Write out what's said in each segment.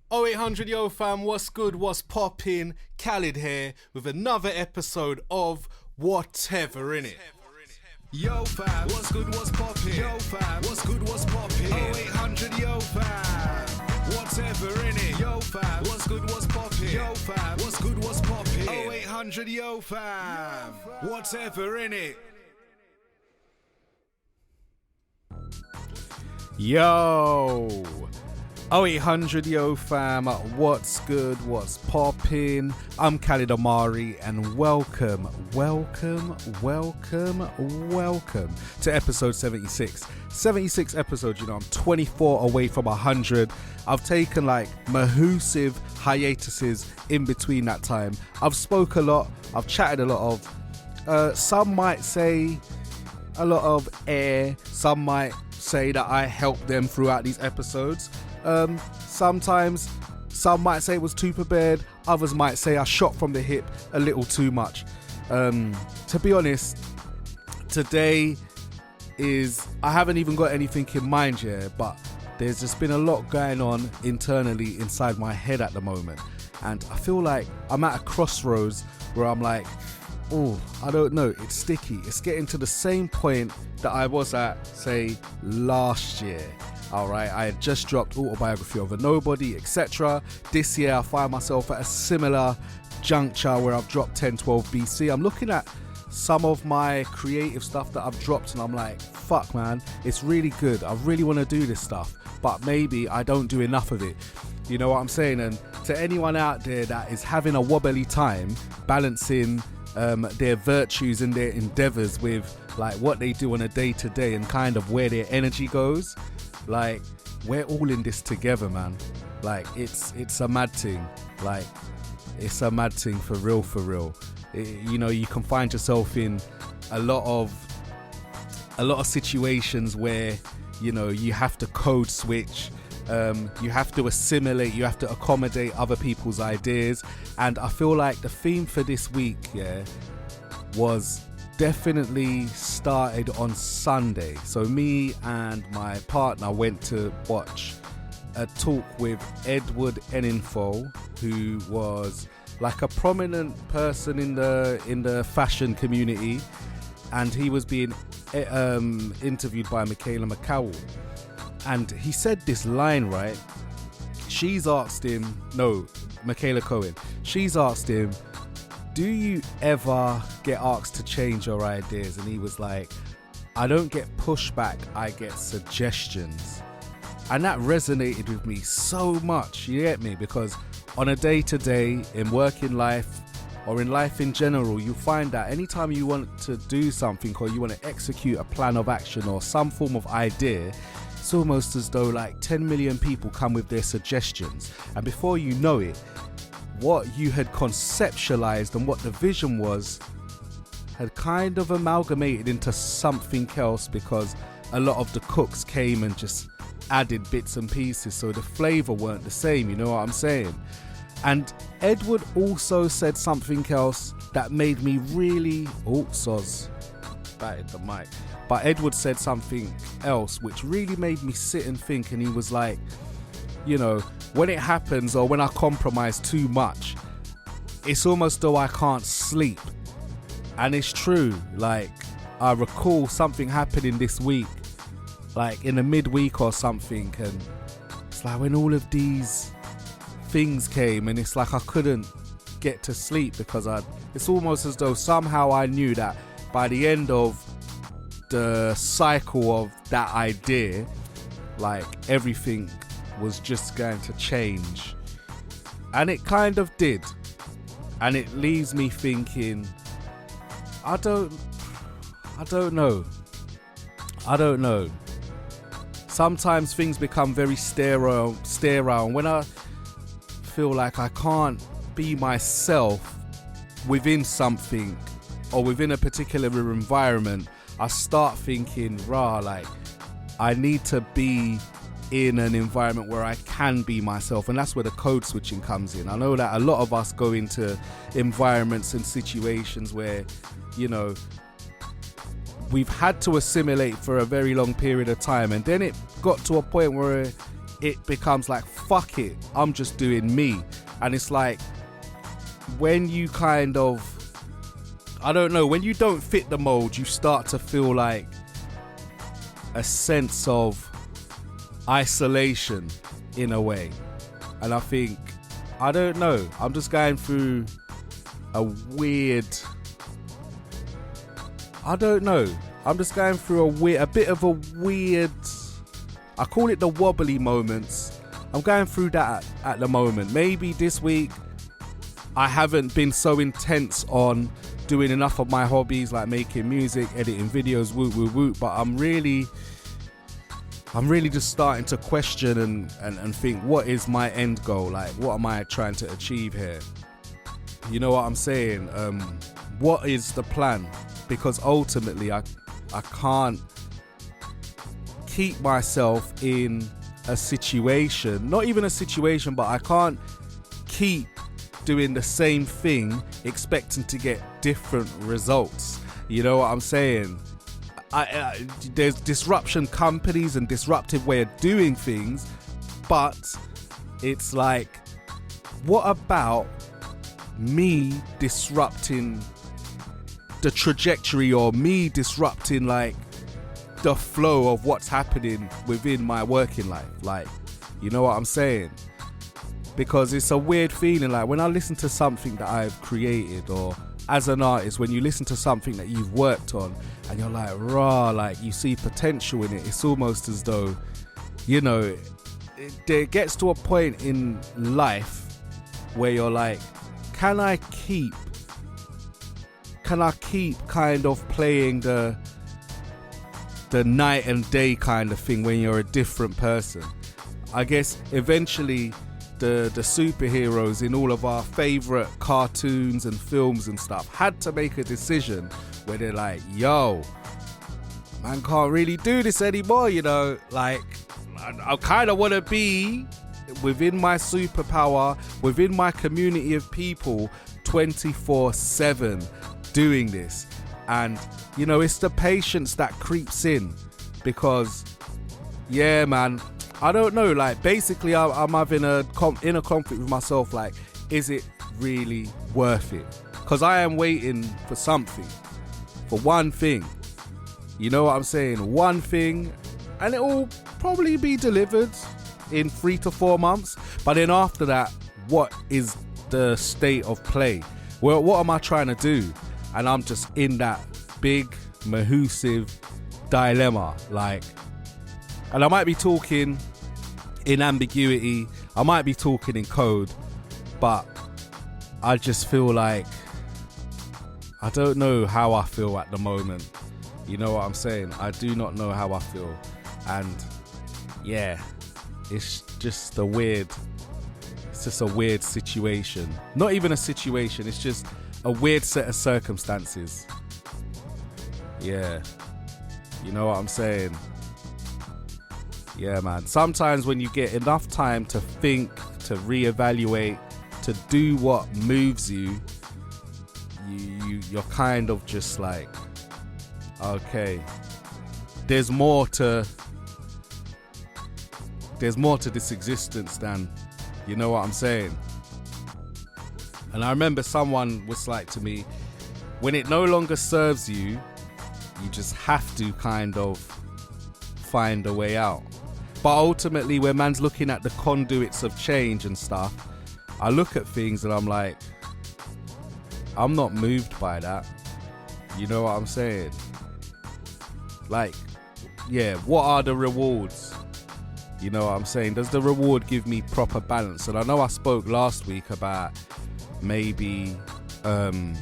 0800 Yo fam, what's good, what's poppin'? Khalid here with another episode of Whatever In It. Yo fam, what's good, what's poppin'? Yo fam, what's good, what's poppin'? 0800 Yo fam, whatever in it? Yo fam, what's good, what's poppin'? Yo fam, what's good, what's poppin'? 0800 Yo fam, whatever in it? Yo, 0800 Yo fam, what's good, what's poppin'? I'm Khalid Omari and welcome to episode 76. 76 episodes, you know, I'm 24 away from 100. I've taken like massive hiatuses in between that time. I've spoke a lot, I've chatted a lot of, some might say a lot of air, some might say that I helped them throughout these episodes. Sometimes some might say it was too prepared, others might say I shot from the hip a little too much. To be honest, today I haven't even got anything in mind yet, but there's just been a lot going on internally inside my head at the moment, and I feel like I'm at a crossroads where I'm like, oh, I don't know, it's sticky. It's getting to the same point that I was at, say, last year. Alright, I had just dropped Autobiography of a Nobody, etc. This year I find myself at a similar juncture where I've dropped 1012 BC. I'm looking at some of my creative stuff that I've dropped and I'm like, fuck man, it's really good. I really want to do this stuff, but maybe I don't do enough of it. You know what I'm saying? And to anyone out there that is having a wobbly time balancing their virtues and their endeavors with like what they do on a day-to-day and kind of where their energy goes, like, we're all in this together, man. Like, it's a mad thing. Like, it's a mad thing for real. You know, you can find yourself in a lot of situations where, you know, you have to code switch, you have to assimilate, you have to accommodate other people's ideas. And I feel like the theme for this week, was definitely started on Sunday. So me and my partner went to watch a talk with Edward Eninfo, who was like a prominent person in the fashion community, and he was being interviewed by Michaela McCowell, and he said this line, right? Michaela Cohen, she's asked him, do you ever get asked to change your ideas? And he was like, I don't get pushback, I get suggestions. And that resonated with me so much, you get me? Because on a day-to-day, in working life, or in life in general, you find that anytime you want to do something or you want to execute a plan of action or some form of idea, it's almost as though like 10 million people come with their suggestions. And before you know it, what you had conceptualized and what the vision was had kind of amalgamated into something else, because a lot of the cooks came and just added bits and pieces, so the flavor weren't the same, you know what I'm saying? And Edward also said something else that made me really batted the mic. But Edward said something else which really made me sit and think, and he was like, you know, when it happens or when I compromise too much, it's almost though I can't sleep. And it's true. Like, I recall something happening this week, like in the midweek or something, and it's like when all of these things came and it's like I couldn't get to sleep because it's almost as though somehow I knew that by the end of the cycle of that idea, like everything was just going to change. And it kind of did. And it leaves me thinking, I don't know. Sometimes things become very sterile, and when I feel like I can't be myself within something or within a particular environment, I start thinking, like, I need to be in an environment where I can be myself, and that's where the code switching comes in. I know that a lot of us go into environments and situations where, you know, we've had to assimilate for a very long period of time, and then it got to a point where it becomes like, fuck it, I'm just doing me. And it's like, when you kind of, I don't know, when you don't fit the mold, you start to feel like a sense of isolation in a way. And I think, I don't know, I'm just going through a weird, I don't know, I'm just going through a bit of a weird, I call it the wobbly moments. I'm going through that at the moment. Maybe this week I haven't been so intense on doing enough of my hobbies, like making music, editing videos, but I'm really just starting to question and think, what is my end goal? Like, what am I trying to achieve here? You know what I'm saying? What is the plan? Because ultimately I can't keep myself in a situation, not even a situation, but I can't keep doing the same thing expecting to get different results. You know what I'm saying? There's disruption companies and disruptive way of doing things, but it's like, what about me disrupting the trajectory, or me disrupting like the flow of what's happening within my working life? Like, you know what I'm saying? Because it's a weird feeling, like when I listen to something that I've created, or as an artist, when you listen to something that you've worked on and you're like, raw, like you see potential in it, it's almost as though, you know, it gets to a point in life where you're like, can I keep kind of playing the night and day kind of thing when you're a different person? I guess eventually the superheroes in all of our favorite cartoons and films and stuff had to make a decision where they're like, yo, man can't really do this anymore, you know, like I kind of want to be within my superpower, within my community of people 24/7 doing this. And you know, it's the patience that creeps in, because yeah, man, I don't know, like basically I'm having a inner conflict with myself, like, is it really worth it? Because I am waiting for something, for one thing, you know what I'm saying, one thing, and it will probably be delivered in 3 to 4 months. But then after that, what is the state of play? Well, what am I trying to do? And I'm just in that big massive dilemma, like, and I might be talking in ambiguity, I might be talking in code, but I just feel like I don't know how I feel at the moment. You know what I'm saying? I do not know how I feel. And yeah, it's just a weird situation. Not even a situation, it's just a weird set of circumstances. Yeah, you know what I'm saying? Yeah, man. Sometimes when you get enough time to think, to reevaluate, to do what moves you, you're kind of just like, okay, there's more to this existence than, you know what I'm saying? And I remember someone was like to me, when it no longer serves you, you just have to kind of find a way out. But ultimately, when man's looking at the conduits of change and stuff, I look at things and I'm like, I'm not moved by that. You know what I'm saying? Like, yeah, what are the rewards? You know what I'm saying? Does the reward give me proper balance? And I know I spoke last week about maybe kind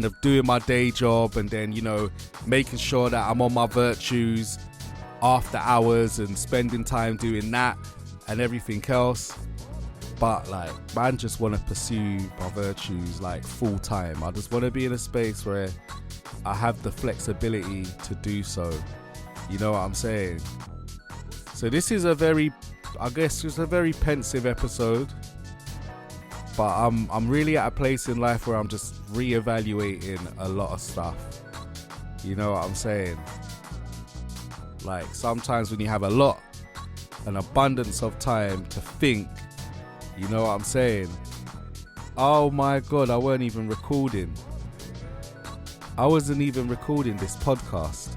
of doing my day job and then, you know, making sure that I'm on my virtues after hours and spending time doing that and everything else. But like, man, just want to pursue my virtues like full time. I just want to be in a space where I have the flexibility to do so. You know what I'm saying? So this is a very pensive episode, but I'm really at a place in life where I'm just reevaluating a lot of stuff. You know what I'm saying? Like, sometimes when you have a lot an abundance of time to think. You know what I'm saying? Oh my God, I weren't even recording. I wasn't even recording this podcast.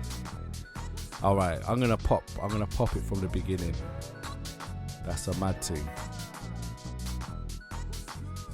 All right, I'm gonna pop it from the beginning. That's a mad thing.